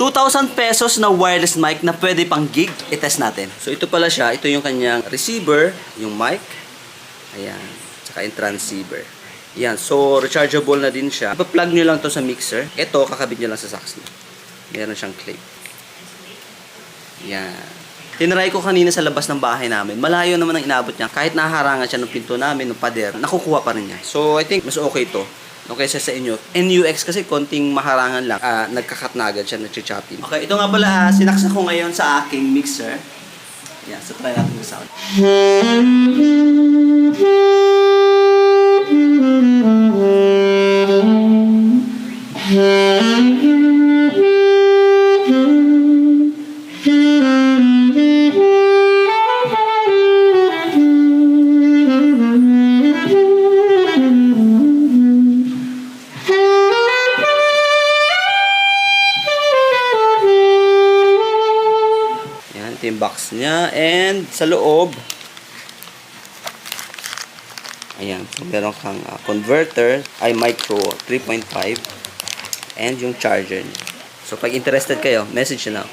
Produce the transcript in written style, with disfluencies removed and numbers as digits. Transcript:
2,000 pesos na wireless mic na pwede pang gig. I-test natin. So ito pala siya. Ito yung kanyang receiver, yung mic. Ayan. Tsaka yung transceiver. Yan. So rechargeable na din siya. Ipa-plug nyo lang to sa mixer. Ito, kakabit nyo lang sa sax nyo. Meron siyang clip. Yan. Tinry ko kanina sa labas ng bahay namin. Malayo naman ang inabot niya. Kahit naharangan siya ng pinto namin, ng pader, nakukuha pa rin niya. So I think mas okay to. Okay sa inyo. NUX kasi konting maharangan lang. Nagkakat na agad siya, nag-chopping. Okay, ito nga pala, sinaksak ko ngayon sa aking mixer. Yan, so try natin yung sound. Ito yung box niya. And sa loob, ayan, so meron kang converter, iMicro 3.5 and yung charger niya. So pag interested kayo, message nyo na ako.